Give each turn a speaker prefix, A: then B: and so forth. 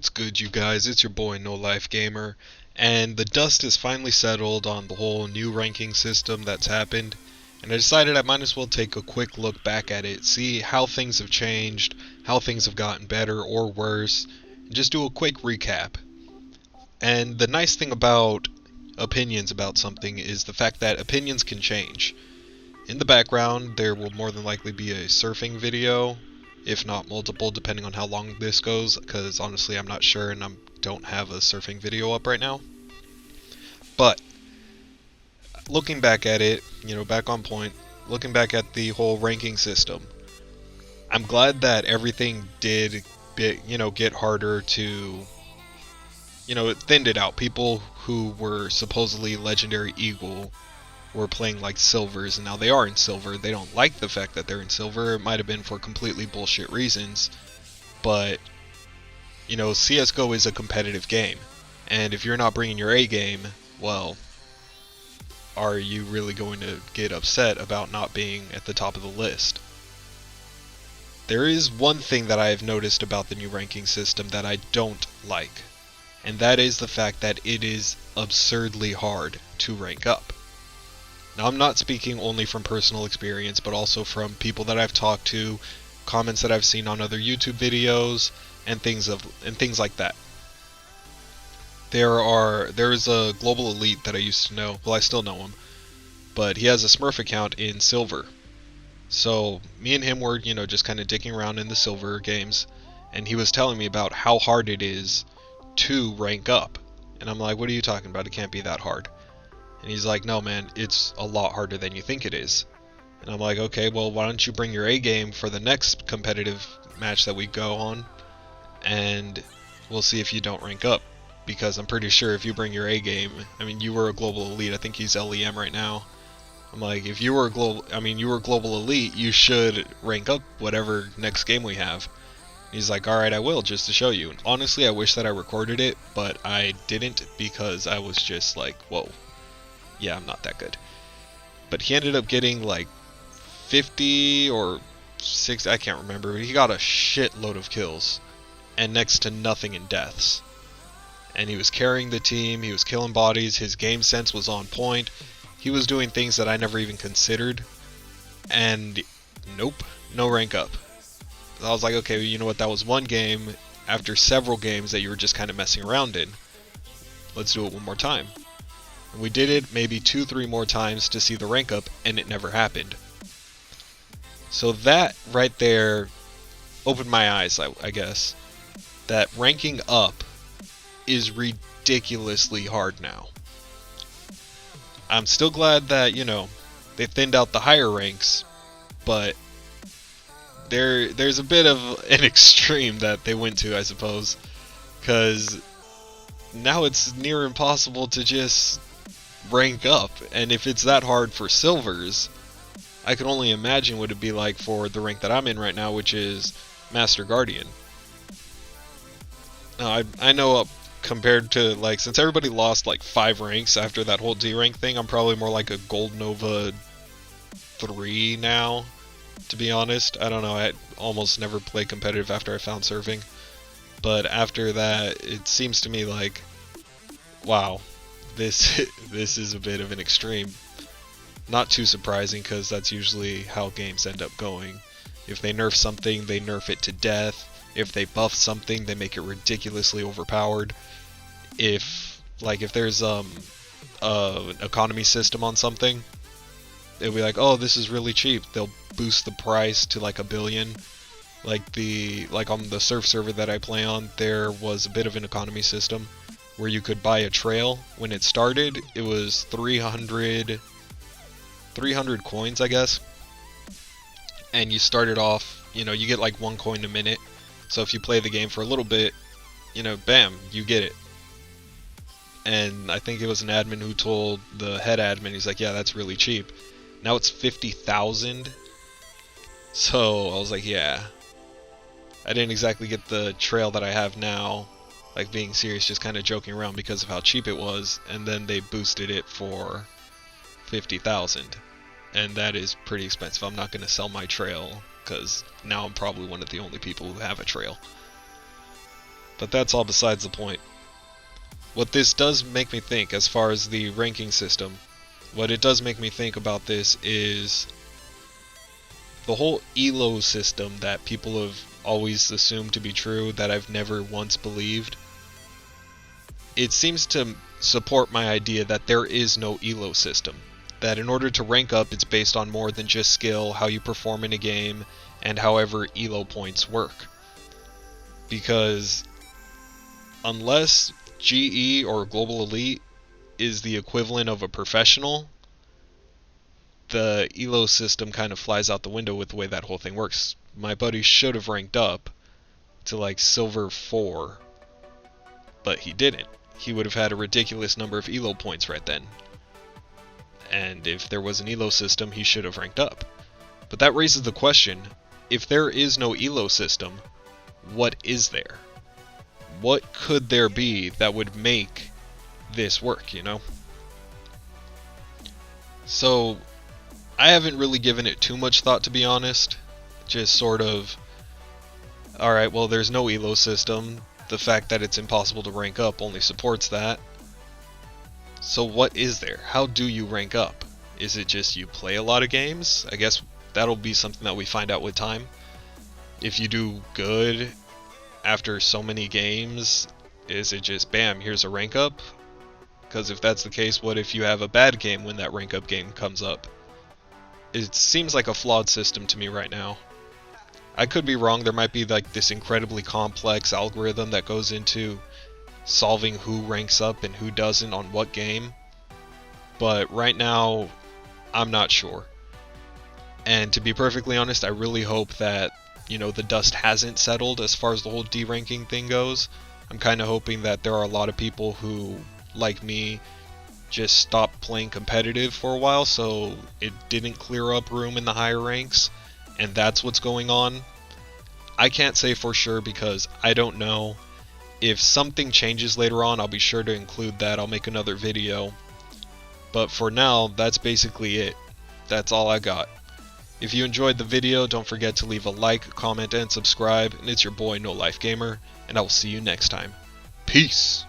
A: What's good, you guys? It's your boy No Life Gamer, and the dust has finally settled on the whole new ranking system that's happened, and I decided I might as well take a quick look back at it, see how things have changed, how things have gotten better or worse, and just do a quick recap. And the nice thing about opinions about something is the fact that opinions can change. In the background, there will more than likely be a surfing video, if not multiple, depending on how long this goes, because honestly I'm not sure and I don't have a surfing video up right now. But, looking back at it, back on point, looking back at the whole ranking system, I'm glad that everything did get harder to, it thinned it out. People who were supposedly legendary eagle were playing like silvers, and now they are in silver. They don't like the fact that they're in silver. It might have been for completely bullshit reasons, but CSGO is a competitive game, and if you're not bringing your A game, well, are you really going to get upset about not being at the top of the list? There is one thing that I have noticed about the new ranking system that I don't like, and that is the fact that it is absurdly hard to rank up. Now, I'm not speaking only from personal experience, but also from people that I've talked to, comments that I've seen on other YouTube videos, and things like that. There is a global elite that I used to know. Well, I still know him, but he has a Smurf account in silver. So me and him were, just kind of dicking around in the silver games, and he was telling me about how hard it is to rank up. And I'm like, what are you talking about? It can't be that hard. And he's like, no man, it's a lot harder than you think it is. And I'm like, okay, well, why don't you bring your A game for the next competitive match that we go on, and we'll see if you don't rank up. Because I'm pretty sure if you bring your A game, I mean, you were a global elite, I think he's LEM right now. I'm like, if you were you were global elite, you should rank up whatever next game we have. He's like, alright, I will, just to show you. And honestly, I wish that I recorded it, but I didn't because I was just like, whoa. Yeah, I'm not that good. But he ended up getting like 50 or 6, I can't remember. He got a shitload of kills and next to nothing in deaths. And he was carrying the team, he was killing bodies, his game sense was on point. He was doing things that I never even considered. And nope, no rank up. I was like, okay, you know what, that was one game after several games that you were just kind of messing around in. Let's do it one more time. And we did it maybe 2-3 more times to see the rank up, and it never happened. So that right there opened my eyes, I guess. That ranking up is ridiculously hard now. I'm still glad that, they thinned out the higher ranks, but there's a bit of an extreme that they went to, I suppose, because now it's near impossible to just rank up, and if it's that hard for silvers, I can only imagine what it'd be like for the rank that I'm in right now, which is Master Guardian. Now, I know compared to, like, since everybody lost like 5 ranks after that whole D rank thing, I'm probably more like a Gold Nova 3 now, to be honest. I don't know, I almost never played competitive after I found surfing, but after that, it seems to me like, wow, this is a bit of an extreme. Not too surprising, because that's usually how games end up going. If they nerf something, they nerf it to death. If they buff something, they make it ridiculously overpowered. If there's an economy system on something, they'll be like, oh, this is really cheap. They'll boost the price to like $1 billion. Like on the surf server that I play on, there was a bit of an economy system where you could buy a trail. When it started, it was 300 coins, I guess. And you started off, you get like 1 coin a minute. So if you play the game for a little bit, bam, you get it. And I think it was an admin who told the head admin, he's like, yeah, that's really cheap. Now it's 50,000. So I was like, yeah. I didn't exactly get the trail that I have now, like being serious, just kind of joking around because of how cheap it was. And then they boosted it for 50,000. And that is pretty expensive. I'm not going to sell my trail, because now I'm probably one of the only people who have a trail. But that's all besides the point. What this does make me think, as far as the ranking system, what it does make me think about this is the whole ELO system that people have always assumed to be true, that I've never once believed. It seems to support my idea that there is no ELO system. That in order to rank up, it's based on more than just skill, how you perform in a game, and however ELO points work. Because unless GE or Global Elite is the equivalent of a professional, the ELO system kind of flies out the window with the way that whole thing works. My buddy should have ranked up to like Silver 4, but he didn't. He would have had a ridiculous number of ELO points right then. And if there was an ELO system, he should have ranked up. But that raises the question, if there is no ELO system, what is there? What could there be that would make this work, you know? So, I haven't really given it too much thought, to be honest. Just sort of, alright, well, there's no ELO system. The fact that it's impossible to rank up only supports that. So what is there? How do you rank up? Is it just you play a lot of games? I guess that'll be something that we find out with time. If you do good after so many games, is it just bam, here's a rank up? Because if that's the case, what if you have a bad game when that rank up game comes up? It seems like a flawed system to me right now. I could be wrong, there might be like this incredibly complex algorithm that goes into solving who ranks up and who doesn't on what game. But right now, I'm not sure. And to be perfectly honest, I really hope that, you know, the dust hasn't settled as far as the whole D-ranking thing goes. I'm kind of hoping that there are a lot of people who, like me, just stopped playing competitive for a while, so it didn't clear up room in the higher ranks, and that's what's going on. I can't say for sure because I don't know. If something changes later on, I'll be sure to include that. I'll make another video. But for now, that's basically it. That's all I got. If you enjoyed the video, don't forget to leave a like, comment, and subscribe. And it's your boy, No Life Gamer, and I will see you next time. Peace!